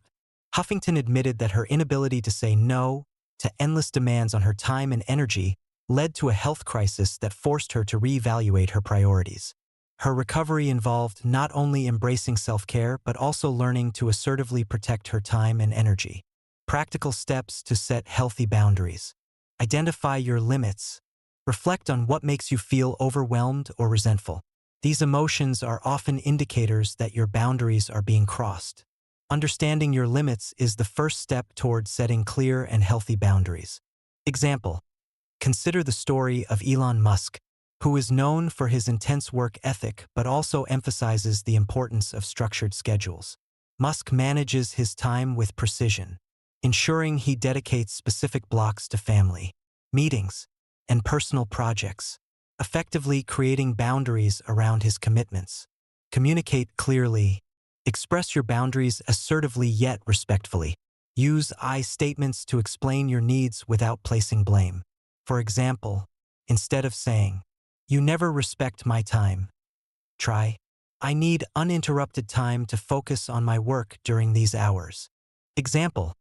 Huffington admitted that her inability to say no to endless demands on her time and energy led to a health crisis that forced her to reevaluate her priorities. Her recovery involved not only embracing self-care but also learning to assertively protect her time and energy. Practical steps to set healthy boundaries. Identify your limits. Reflect on what makes you feel overwhelmed or resentful. These emotions are often indicators that your boundaries are being crossed. Understanding your limits is the first step toward setting clear and healthy boundaries. Example: consider the story of Elon Musk, who is known for his intense work ethic but also emphasizes the importance of structured schedules. Musk manages his time with precision, ensuring he dedicates specific blocks to family, meetings, and personal projects, effectively creating boundaries around his commitments. Communicate clearly. Express your boundaries assertively yet respectfully. Use I statements to explain your needs without placing blame. For example, instead of saying, "You never respect my time," try, "I need uninterrupted time to focus on my work during these hours." Example: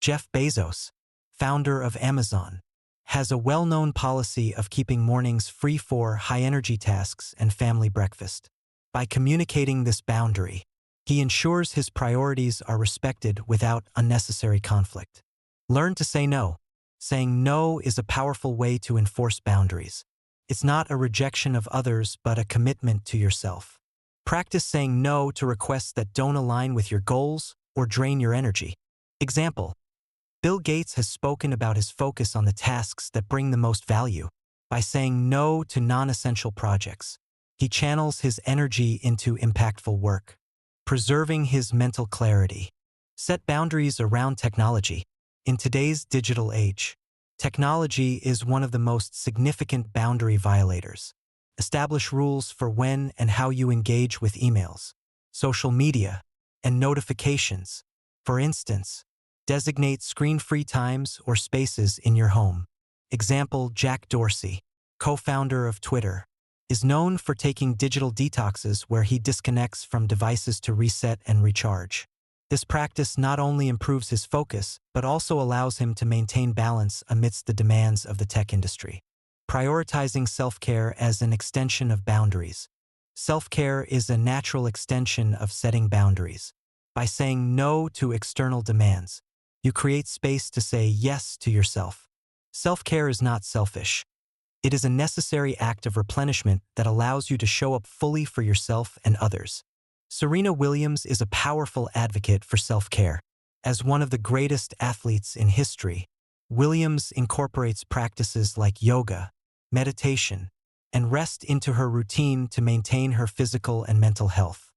Jeff Bezos, founder of Amazon, has a well-known policy of keeping mornings free for high-energy tasks and family breakfast. By communicating this boundary, he ensures his priorities are respected without unnecessary conflict. Learn to say no. Saying no is a powerful way to enforce boundaries. It's not a rejection of others but a commitment to yourself. Practice saying no to requests that don't align with your goals or drain your energy. Example: Bill Gates has spoken about his focus on the tasks that bring the most value. By saying no to non-essential projects, he channels his energy into impactful work, preserving his mental clarity. Set boundaries around technology. In today's digital age, technology is one of the most significant boundary violators. Establish rules for when and how you engage with emails, social media, and notifications. For instance, designate screen-free times or spaces in your home. Example: Jack Dorsey, co-founder of Twitter, is known for taking digital detoxes where he disconnects from devices to reset and recharge. This practice not only improves his focus, but also allows him to maintain balance amidst the demands of the tech industry. Prioritizing self-care as an extension of boundaries. Self-care is a natural extension of setting boundaries. By saying no to external demands, you create space to say yes to yourself. Self-care is not selfish. It is a necessary act of replenishment that allows you to show up fully for yourself and others. Serena Williams is a powerful advocate for self-care. As one of the greatest athletes in history, Williams incorporates practices like yoga, meditation, and rest into her routine to maintain her physical and mental health.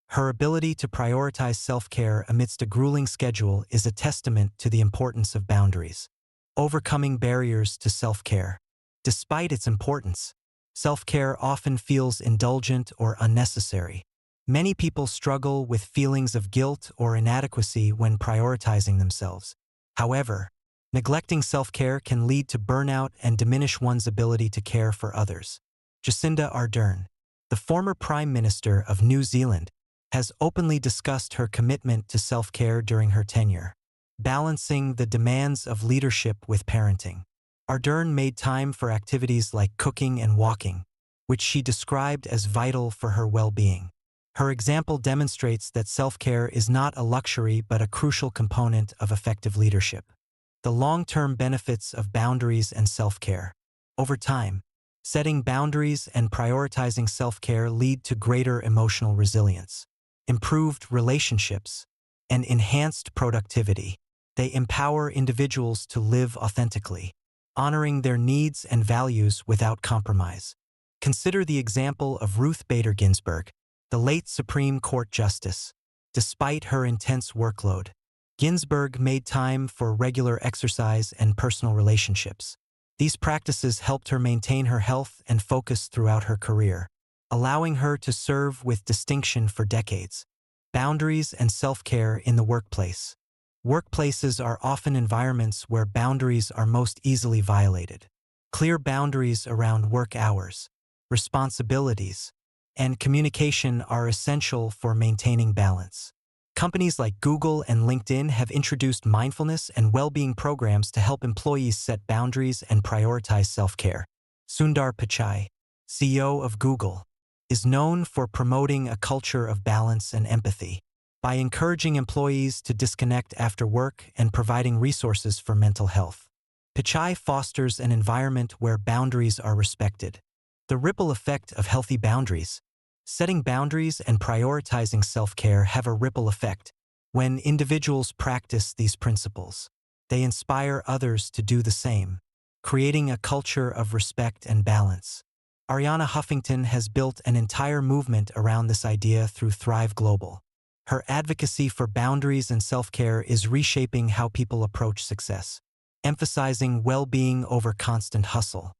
Her ability to prioritize self-care amidst a grueling schedule is a testament to the importance of boundaries. Overcoming barriers to self-care. Despite its importance, self-care often feels indulgent or unnecessary. Many people struggle with feelings of guilt or inadequacy when prioritizing themselves. However, neglecting self-care can lead to burnout and diminish one's ability to care for others. Jacinda Ardern, the former Prime Minister of New Zealand, has openly discussed her commitment to self-care during her tenure, balancing the demands of leadership with parenting. Ardern made time for activities like cooking and walking, which she described as vital for her well-being. Her example demonstrates that self-care is not a luxury but a crucial component of effective leadership. The long-term benefits of boundaries and self-care. Over time, setting boundaries and prioritizing self-care lead to greater emotional resilience, improved relationships, and enhanced productivity. They empower individuals to live authentically, honoring their needs and values without compromise. Consider the example of Ruth Bader Ginsburg, the late Supreme Court Justice. despite her intense workload. Ginsburg made time for regular exercise and personal relationships. These practices helped her maintain her health and focus throughout her career, allowing her to serve with distinction for decades. Boundaries and self-care in the workplace. Workplaces are often environments where boundaries are most easily violated. Clear boundaries around work hours, responsibilities, and communication are essential for maintaining balance. Companies like Google and LinkedIn have introduced mindfulness and well-being programs to help employees set boundaries and prioritize self-care. Sundar Pichai, CEO of Google, is known for promoting a culture of balance and empathy. By encouraging employees to disconnect after work and providing resources for mental health, Pichai fosters an environment where boundaries are respected. The ripple effect of healthy boundaries. Setting boundaries and prioritizing self-care have a ripple effect. When individuals practice these principles, they inspire others to do the same, creating a culture of respect and balance. Ariana Huffington has built an entire movement around this idea through Thrive Global. Her advocacy for boundaries and self-care is reshaping how people approach success, emphasizing well-being over constant hustle.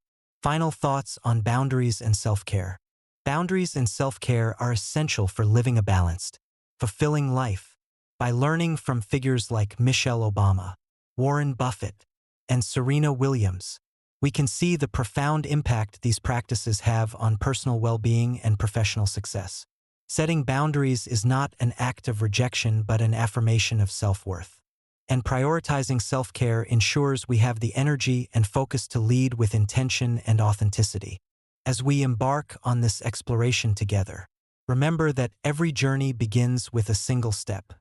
Final thoughts on boundaries and self-care. Boundaries and self-care are essential for living a balanced, fulfilling life. By learning from figures like Michelle Obama, Warren Buffett, and Serena Williams, we can see the profound impact these practices have on personal well-being and professional success. Setting boundaries is not an act of rejection but an affirmation of self-worth. And prioritizing self-care ensures we have the energy and focus to lead with intention and authenticity. As we embark on this exploration together, remember that every journey begins with a single step.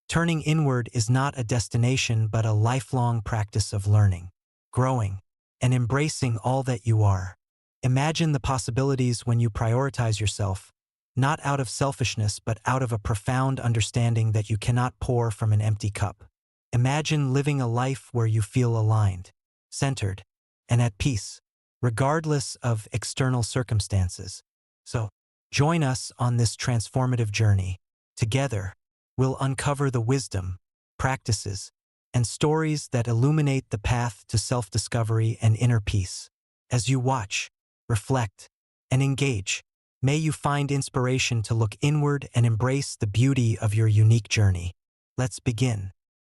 Turning inward is not a destination but a lifelong practice of learning, growing, and embracing all that you are. Imagine the possibilities when you prioritize yourself, not out of selfishness but out of a profound understanding that you cannot pour from an empty cup. Imagine living a life where you feel aligned, centered, and at peace, regardless of external circumstances. So, join us on this transformative journey. Together, we'll uncover the wisdom, practices, and stories that illuminate the path to self-discovery and inner peace. As you watch, reflect, and engage, may you find inspiration to look inward and embrace the beauty of your unique journey. Let's begin.